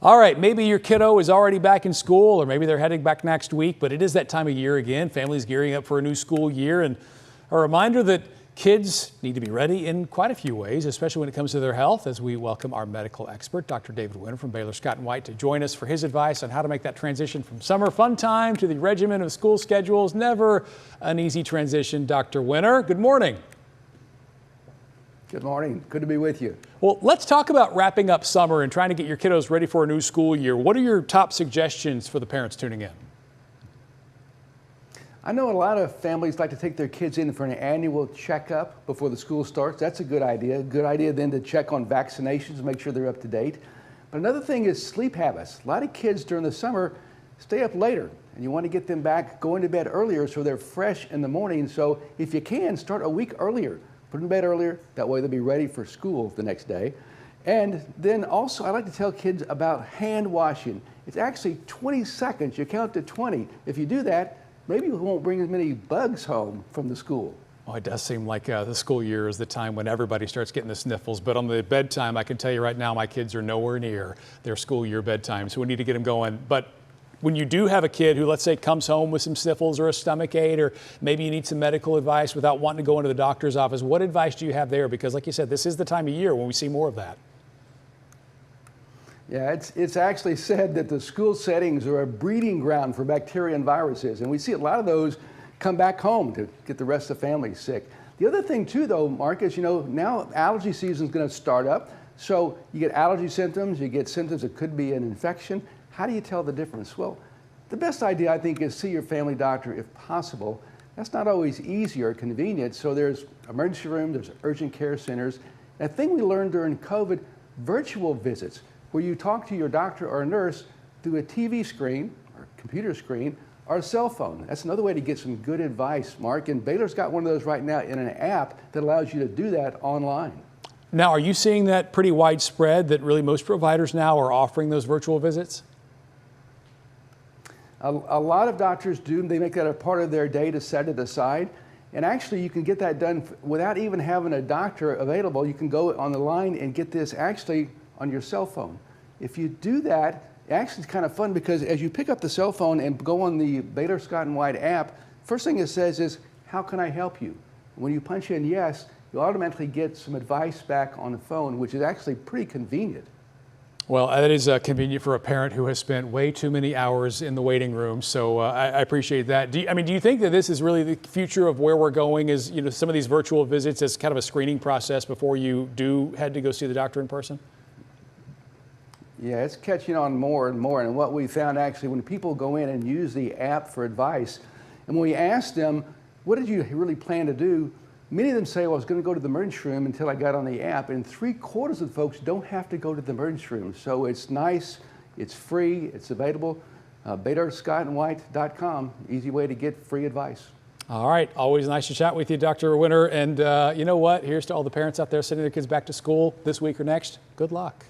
All right, maybe your kiddo is already back in school, or maybe they're heading back next week, but it is that time of year again. Families gearing up for a new school year, and a reminder that kids need to be ready in quite a few ways, especially when it comes to their health, as we welcome our medical expert, Dr. David Winter from Baylor Scott & White, to join us for his advice on how to make that transition from summer fun time to the regimen of school schedules. Never an easy transition. Dr. Winter, good morning. Good morning. Good to be with you. Well, let's talk about wrapping up summer and trying to get your kiddos ready for a new school year. What are your top suggestions for the parents tuning in? I know a lot of families like to take their kids in for an annual checkup before the school starts. That's a good idea. Good idea then to check on vaccinations, make sure they're up to date. But another thing is sleep habits. A lot of kids during the summer stay up later, and you want to get them back going to bed earlier so they're fresh in the morning. So if you can, start a week earlier. Put them in bed earlier, that way they'll be ready for school the next day. And then also I like to tell kids about hand washing. It's actually 20 seconds, you count to 20. If you do that, maybe you won't bring as many bugs home from the school. Well, it does seem like the school year is the time when everybody starts getting the sniffles, but on the bedtime, I can tell you right now, my kids are nowhere near their school year bedtime, so we need to get them going. But when you do have a kid who, let's say, comes home with some sniffles or a stomach ache, or maybe you need some medical advice without wanting to go into the doctor's office, what advice do you have there? Because like you said, this is the time of year when we see more of that. Yeah, it's actually said that the school settings are a breeding ground for bacteria and viruses, and we see a lot of those come back home to get the rest of the family sick. The other thing too, though, Mark, is now allergy season is going to start up, so you get allergy symptoms, you get symptoms that could be an infection. How do you tell the difference? Well, the best idea, I think, is see your family doctor if possible. That's not always easy or convenient, so there's emergency rooms, there's urgent care centers. And a thing we learned during COVID, virtual visits, where you talk to your doctor or nurse through a TV screen or computer screen or a cell phone. That's another way to get some good advice, Mark. And Baylor's got one of those right now in an app that allows you to do that online. Now, are you seeing that pretty widespread, that really most providers now are offering those virtual visits? A lot of doctors do. They make that a part of their day to set it aside. And actually, you can get that done without even having a doctor available. You can go on the line and get this actually on your cell phone. If you do that, actually it's kind of fun, because as you pick up the cell phone and go on the Baylor Scott & White app, first thing it says is, how can I help you? When you punch in yes, you automatically get some advice back on the phone, which is actually pretty convenient. Well, that is convenient for a parent who has spent way too many hours in the waiting room. So I appreciate that. Do you think that this is really the future of where we're going, is some of these virtual visits as kind of a screening process before you do head to go see the doctor in person? Yeah, it's catching on more and more. And what we found actually, when people go in and use the app for advice, and when we ask them, what did you really plan to do? Many of them say, well, I was going to go to the emergency room until I got on the app. And 3/4 of the folks don't have to go to the emergency room. So it's nice, it's free, it's available. BaylorScottandWhite.com, easy way to get free advice. All right, always nice to chat with you, Dr. Winter. And you know what? Here's to all the parents out there sending their kids back to school this week or next. Good luck.